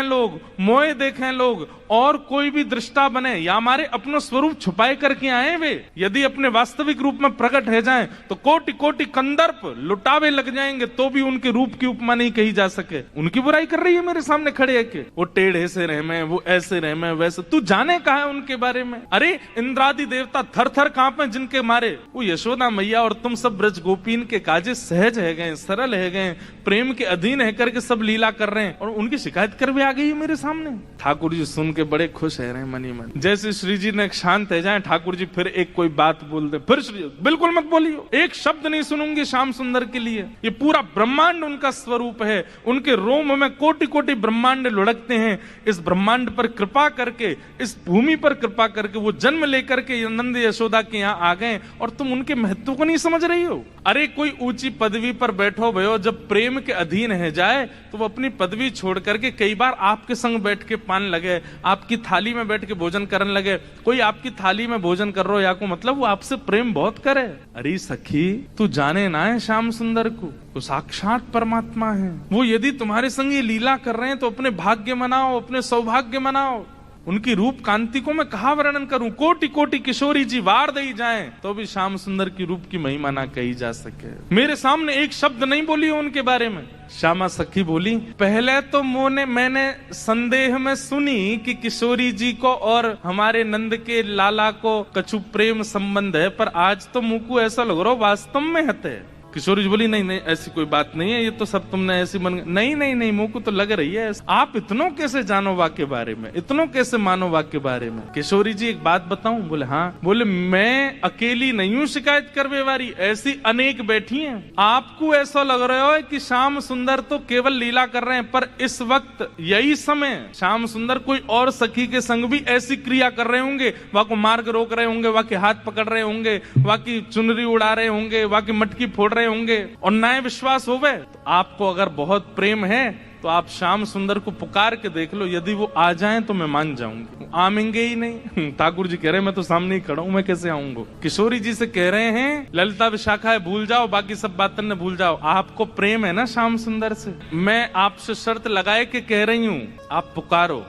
लोग, मोए देखें लोग, और कोई भी दृष्टा बने या हमारे अपना स्वरूप छुपाए करके आए वे यदि अपने वास्तविक रूप में प्रकट हो जाएं तो कोटि कोटि कंदर्प लुटावे लग जाएंगे तो भी उनके रूप की उपमा नहीं कही जा सके। उनकी बुराई कर रही है मेरे सामने खड़े है के वो टेढ़े से रहमे, वो ऐसे रहमे, वैसे। तू जाने कहा है उनके बारे में? अरे इंद्रादि देवता थर थर कांपे जिनके मारे। वो यशोदा मैया और तुम सब ब्रज गोपीन के काजे सहज है गए, सरल है गए, प्रेम के अधीन है करके सब लीला कर रहे हैं और उनकी शिकायत कर भी आ गई है मेरे सामने। ठाकुर जी सुन के बड़े खुश है रहे मनी मन। जैसे श्री जी ने शांत है जाए, ठाकुर जी फिर एक कोई बात बोल दे, फिर श्री बिल्कुल मत बोलियो, एक शब्द नहीं सुनूंगी श्याम सुंदर के लिए। ये पूरा ब्रह्मांड उनका स्वरूप है, उनके रोम में कोटि कोटि ब्रह्मांड लुढ़कते हैं। इस ब्रह्मांड पर कृपा करके, इस भूमि पर कृपा करके वो जन्म लेकर के नंद यशोदा के यहाँ आ गए और तुम उनके महत्व को नहीं समझ रही हो। अरे कोई ऊंची पदवी पर बैठो भयो, जब प्रेम के अधीन है जाए तो वो अपनी पदवी छोड़ करके कई बार आपके संग बैठ के पान लगे, आपकी थाली में बैठ के भोजन करने लगे। कोई आपकी थाली में भोजन कर रहा या को मतलब वो आपसे प्रेम बहुत करे। अरे सखी तू जाने ना है श्याम सुंदर को, वो साक्षात परमात्मा है। वो यदि तुम्हारे संग ये लीला कर रहे हैं तो अपने भाग्य मनाओ, अपने सौभाग्य मनाओ। उनकी रूप कांति को मैं कहा वर्णन करूं? कोटि कोटि किशोरी जी वार दई जाएं तो भी श्याम सुंदर की रूप की महिमा ना कही जा सके। मेरे सामने एक शब्द नहीं बोली उनके बारे में। श्यामा सखी बोली, पहले तो मैंने संदेह में सुनी कि किशोरी जी को और हमारे नंद के लाला को कछु प्रेम संबंध है, पर आज तो मुंह को ऐसा लग रहा वास्तव में हते। किशोरी जी बोली, नहीं नहीं ऐसी कोई बात नहीं है, ये तो सब तुमने ऐसी मन। नहीं नहीं नहीं, मुंह को तो लग रही है। आप इतनों कैसे जानो वाक्य के बारे में, इतनों कैसे मानो वाक्य के बारे में? किशोरी जी एक बात बताऊं? बोले हाँ। बोले मैं अकेली नहीं हूँ शिकायत करवे वाली, ऐसी अनेक बैठी हैं। आपको ऐसा लग रहा है कि श्याम सुंदर तो केवल लीला कर रहे हैं, पर इस वक्त यही समय श्याम सुंदर कोई और सखी के संग भी ऐसी क्रिया कर रहे होंगे। वह को मार्ग रोक रहे होंगे, वह के हाथ पकड़ रहे होंगे, वह की चुनरी उड़ा रहे होंगे, वह की मटकी फोड़ होंगे और नए विश्वास होवे। तो आपको अगर बहुत प्रेम है तो आप श्याम सुंदर को पुकार के देख लो, यदि वो आ जाएं तो मैं मान जाऊंगी। आमेंगे ही नहीं। ठाकुर जी कह रहे हैं मैं तो सामने ही खड़ा हूं, मैं कैसे आऊंगा? किशोरी जी से कह रहे हैं ललिता विशाखा है भूल जाओ, बाकी सब बातें न भूल जाओ। आपको प्रेम है ना श्याम सुंदर से, मैं आपसे शर्त लगाए के कह रही हूं, आप पुकारो।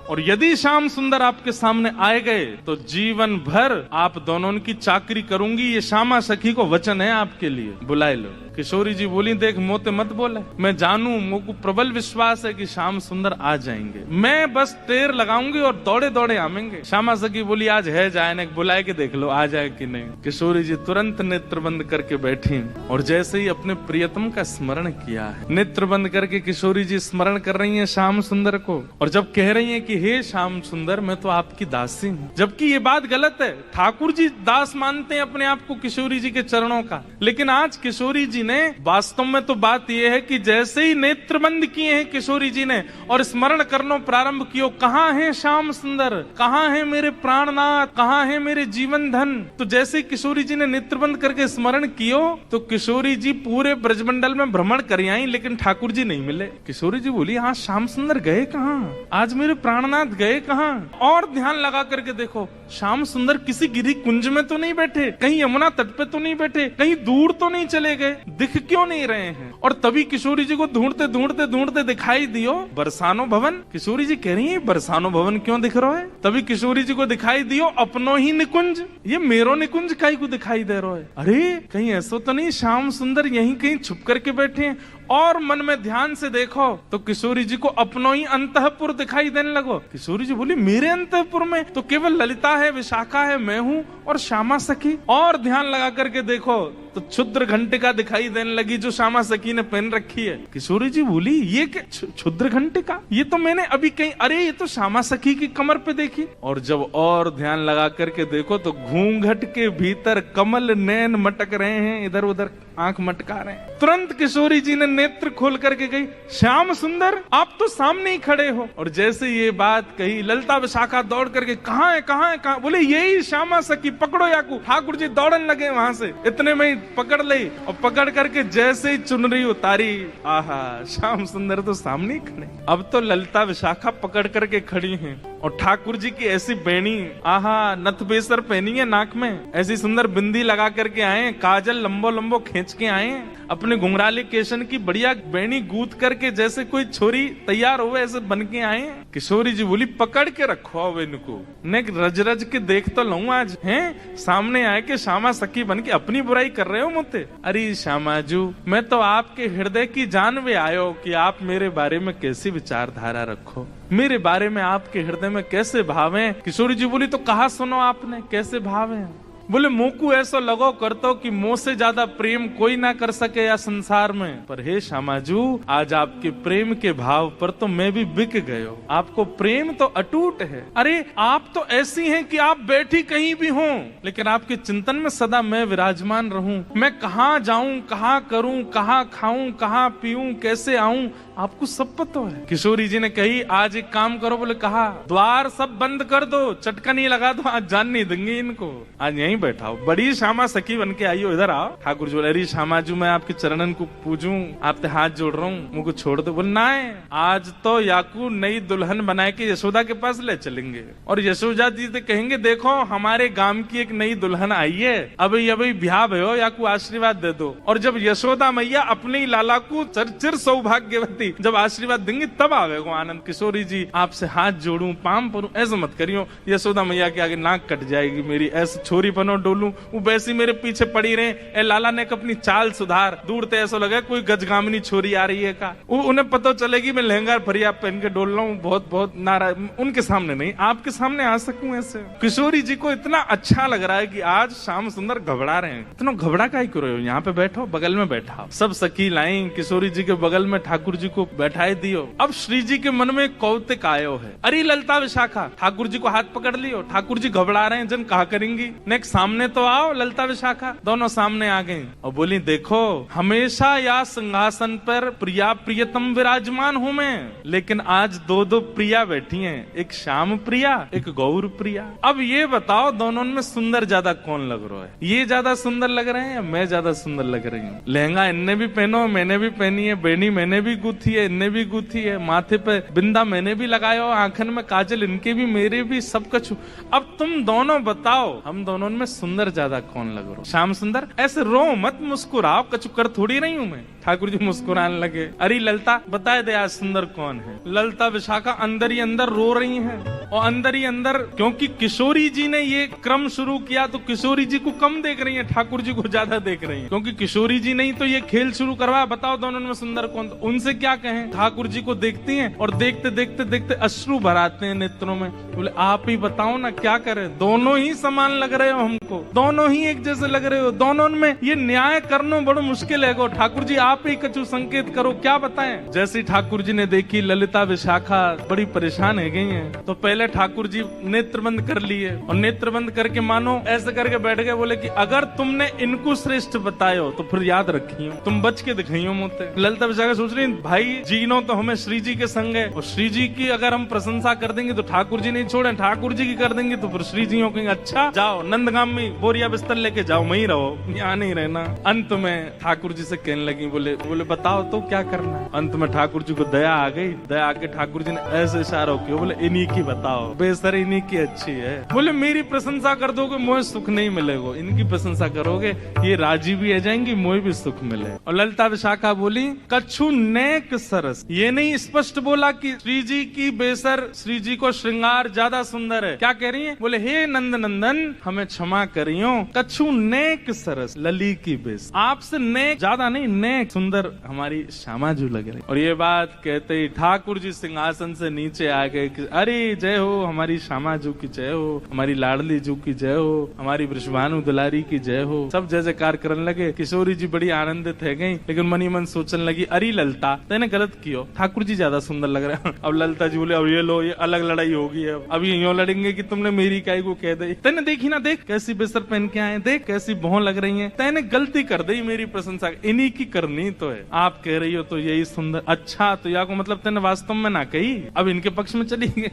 और यदि श्याम सुंदर आपके सामने आए गए तो जीवन भर आप दोनों की चाकरी करूंगी। ये श्यामा सखी को वचन है आपके लिए, बुलाए लो। किशोरी जी बोली, देख मोते मत बोले, मैं जानू, मुझको प्रबल विश्वास है कि श्याम सुंदर आ जाएंगे। मैं बस टेर लगाऊंगी और दौड़े दौड़े आवेंगे। श्यामा सखी बोली, आज है जाए ना, बुलाए के देख लो आ जाए कि नहीं। किशोरी जी तुरंत नेत्र बंद करके बैठी और जैसे ही अपने प्रियतम का स्मरण किया है, नेत्र बंद करके किशोरी जी स्मरण कर रही है श्याम सुंदर को। और जब कह रही है कि हे श्याम सुंदर मैं तो आपकी दासी हूँ, जबकि ये बात गलत है। ठाकुर जी दास मानते हैं अपने आप को किशोरी जी के चरणों का, लेकिन आज किशोरी जी ने वास्तव में तो बात यह है कि जैसे ही नेत्र बंद किए हैं किशोरी जी ने और स्मरण करना प्रारंभ किया, कहाँ है श्याम सुंदर, कहाँ है मेरे प्राणनाथ, कहाँ है मेरे जीवन धन। तो जैसे किशोरी जी ने नेत्र बंद करके स्मरण कियो तो किशोरी जी पूरे ब्रजमंडल में भ्रमण कर आई, लेकिन ठाकुर जी नहीं मिले। किशोरी जी बोली, हाँ श्याम सुंदर गए कहाँ, आज मेरे प्राणनाथ गए कहाँ? और ध्यान लगा करके देखो, श्याम सुंदर किसी गिरी कुंज में तो नहीं बैठे, कहीं यमुना तट पे तो नहीं बैठे, कहीं दूर तो नहीं चले गए, दिख क्यों नहीं रहे हैं? और तभी किशोरी जी को ढूंढते ढूंढते ढूंढते दिखाई दियो बरसानो भवन। किशोरी जी कह रही है बरसानो भवन क्यों दिख रहा है? तभी किशोरी जी को दिखाई दियो अपनो ही निकुंज, ये मेरो निकुंज काई को दिखाई दे रहा है। अरे कहीं ऐसा तो नहीं श्याम सुंदर यहीं कहीं छुप करके बैठे हैं? और मन में ध्यान से देखो तो किशोरी जी को अपनो ही अंतःपुर दिखाई देने लगो। किशोरी जी बोली, मेरे अंतःपुर में तो केवल ललिता है, विशाखा है, मैं हूँ और श्यामा सखी। और ध्यान लगा करके देखो तो क्षुद्र घंटिका दिखाई देने लगी जो श्यामा सखी ने पहन रखी है। किशोरी जी बोली, ये क्या क्षुद्र घंटिका? ये तो मैंने अभी कहीं, अरे ये तो श्यामा सखी की कमर पे देखी। और जब और ध्यान लगा करके देखो तो घूंघट के भीतर कमल नैन मटक रहे हैं, इधर उधर आंख मटका रहे हैं। तुरंत किशोरी जी ने नेत्र खोल करके गई, श्याम सुंदर आप तो सामने ही खड़े हो। और जैसे ये बात कही ललिता विशाखा दौड़ करके, कहाँ है कहाँ है कहाँ? बोले यही श्यामा सखी, पकड़ो याकू। ठाकुर जी दौड़न लगे वहां से, इतने में पकड़ ली और पकड़ करके जैसे ही चुनरी उतारी, आहा श्याम सुंदर तो सामने ही खड़े। अब तो ललिता विशाखा पकड़ करके खड़ी हैं और ठाकुर जी की ऐसी बेणी, आहा, नथ बेसर पहनी है नाक में, ऐसी सुंदर बिंदी लगा करके आए, काजल लंबो लंबो खींच के आए, अपने घुंघराले केशन की बढ़िया बेणी गूंथ करके जैसे कोई छोरी तैयार हो ऐसे बन के आए। किशोरी जी बोली पकड़ के रखो अब इनको, ने रज रज के देख तो लूं आज, हैं सामने आए के श्यामा सखी बन के अपनी बुराई कर रहे हो मुझे। अरे श्यामाजू, मैं तो आपके हृदय की जान में आयो कि आप मेरे बारे में कैसी विचारधारा रखो, मेरे बारे में आपके हृदय में कैसे भाव हैं। किशोरी जी बोली तो कहा सुनो आपने कैसे भाव हैं। बोले मुंह को ऐसा लगो करतो कि मुंह से ज्यादा प्रेम कोई ना कर सके या संसार में, पर हे श्यामाजू आज आपके प्रेम के भाव पर तो मैं भी बिक गयो, आपको प्रेम तो अटूट है। अरे आप तो ऐसी हैं कि आप बैठी कहीं भी हो लेकिन आपके चिंतन में सदा मैं विराजमान रहूं, मैं कहाँ जाऊं, कहाँ करूं, कहाँ खाऊं, कहाँ पीऊं, कैसे आऊं, आपको सब पता है। किशोरी जी ने कही आज एक काम करो, बोले कहा द्वार सब बंद कर दो, चटका नहीं लगा दो, आज जान नहीं देंगे इनको, आज यहीं बैठाओ। बड़ी श्यामा सखी बन के आई हो, इधर आओ। ठाकुर जी अरे श्यामा जी मैं आपके चरणन को पूजूं, आपसे हाथ जोड़ रहा हूँ, मुझको छोड़ दो। बोले ना आज तो याकू नई दुल्हन बना के यशोदा के पास ले चलेंगे और यशोदा जी से कहेंगे देखो हमारे गांव की एक नई दुल्हन आई है, अभी अभी ब्याह भयो, याकू आशीर्वाद दे दो। और जब यशोदा मैया अपने लाला को चिर सौभाग्यवती जब आशीर्वाद देंगे तब आवेगो आनंद। किशोरी जी आपसे हाथ जोड़ूं, पाम परूं, ऐसा मत करियो, यशोदा मैया के आगे नाक कट जाएगी मेरी, ऐसे छोरी बनो डोलूं, वो वैसी मेरे पीछे पड़ी रहे। ए लाला ने अपनी चाल सुधार, दूर से ऐसा लगा कोई गजगामिनी छोरी आ रही है का, उन्हें पता चलेगी मैं लहंगा फरिया पहन के डोल रहा हूँ, बहुत बहुत नाराज, उनके सामने नहीं आपके सामने आ सकूं ऐसे। किशोरी जी को इतना अच्छा लग रहा है कि आज श्याम सुंदर घबरा रहे हैं, इतना घबरा काहे करो, यहाँ पे बैठो, बगल में बैठा। सब सखी लाई किशोरी जी के बगल में ठाकुर जी को बैठाए दियो। अब श्री जी के मन में कौतिक आयो है, अरे ललता विशाखा, ठाकुर जी को हाथ पकड़ लियो, ठाकुर जी घबरा रहे हैं, जन कहा करेंगी, नेक्स्ट सामने तो आओ ललता विशाखा। दोनों सामने आ गई और बोली देखो हमेशा या सिंहासन पर प्रिया प्रियतम विराजमान हूँ मैं, लेकिन आज दो दो प्रिया बैठी हैं, एक श्याम प्रिया एक गौर प्रिया। अब ये बताओ दोनों में सुंदर ज्यादा कौन लग रहा है, ये ज्यादा सुंदर लग रहे हैं या मैं ज्यादा सुंदर लग रही हूँ। लहंगा इनने भी पहनो, मैंने भी पहनी है, बेनी मैंने भी गुथी है, इनने भी गुथी है, माथे पे बिंदा मैंने भी लगाया, आंखन में काजल इनके भी मेरे भी, सब कुछ। अब तुम दोनों बताओ हम दोनों में सुंदर ज्यादा कौन लग रहा। श्याम सुंदर ऐसे रो मत, मुस्कुराओ, कछु कर थोड़ी नहीं हूं मैं। ठाकुर जी मुस्कुराने लगे, अरे ललता बताए दे आज सुंदर कौन है। ललता विशाखा अंदर ही अंदर रो रही हैं और अंदर ही अंदर, क्योंकि किशोरी जी ने ये क्रम शुरू किया तो किशोरी जी को कम देख रही है, ठाकुर जी को ज्यादा देख रही है, क्योंकि किशोरी जी नहीं तो ये खेल शुरू करवाया, बताओ दोनों में सुंदर कौन। उनसे क्या कहें, ठाकुर जी को देखती हैं और देखते देखते देखते अश्रु भराते हैं नेत्रों में। बोले आप ही बताओ ना क्या करें, दोनों ही समान लग रहे हो हमको, दोनों ही एक जैसे लग रहे हो, दोनों में ये न्याय करना बड़ा मुश्किल है। ठाकुर जी आप ही कछु संकेत करो, क्या बताएं। जैसे ठाकुर जी ने देखी ललिता विशाखा बड़ी परेशान है गई है, तो पहले ठाकुर जी नेत्र बंद कर लिए और नेत्र बंद करके मानो ऐसे करके बैठ गए। बोले कि अगर तुमने इनको श्रेष्ठ बतायो तो फिर याद रखियो, तुम बच के दिखाइयो मोते। ललिता विशाखा सोच रही भाई जीनो तो हमें श्री जी के संग है, और श्री जी की अगर हम प्रशंसा कर देंगे तो ठाकुर जी नहीं छोड़े, ठाकुर जी की कर देंगे तो फिर श्री जी कहेंगे अच्छा जाओ नंदगाम में बोरिया बिस्तर लेके जाओ, वहीं रहो, यहाँ नहीं रहना। अंत में ठाकुर जी से कहने लगी, बोले बताओ तो क्या करना है। अंत में ठाकुर जी को दया आ गई, दया आके ठाकुर जी ने ऐसे इशारा किया, बोले इन्हीं की बताओ, बेसर इन्हीं की अच्छी है। बोले मेरी प्रशंसा कर दोगे मुझे सुख नहीं मिलेगा, इनकी प्रशंसा करोगे ये राजी भी आ जाएंगी, मुझे भी सुख मिले। और ललिता विशाखा बोली कछु नेक सरस, ये नहीं स्पष्ट बोला कि श्री जी की बेसर श्री जी को श्रृंगार ज्यादा सुंदर है, क्या कह रही है, बोले हे नंद नंदन हमें क्षमा करियो, कछु नेक सरस लली की बेस, आपसे नेक ज्यादा नहीं नेक सुंदर हमारी श्यामाजू लग रही। और ये बात कहते ही ठाकुर जी सिंहासन से नीचे आ गए कि अरे जय हो हमारी श्यामाजू की जय हो, हमारी लाडली जू की जय हो, हमारी वृषभानु दुलारी की जय हो। सब जय जयकार करने लगे। किशोरी जी बड़ी आनंदित है गई, लेकिन मनी मन सोचने लगी अरे ललता तेने गलत कियो, ठाकुर जी ज्यादा सुंदर लग रहे हैं। अब ललता जी बोले अब ये लो ये अलग लड़ाई होगी, अब ये यूं लड़ेंगे कि तुमने मेरी काई को कह दे, तेने देखी ना देख कैसी बेसर पहन के आए, देख कैसी भौं लग रही है, तेने गलती कर दी, मेरी प्रशंसा इन्हीं की करनी तो है, आप कह रही हो तो यही सुंदर। अच्छा तो या को मतलब तेने वास्तव में ना कही, अब इनके पक्ष में चली गई।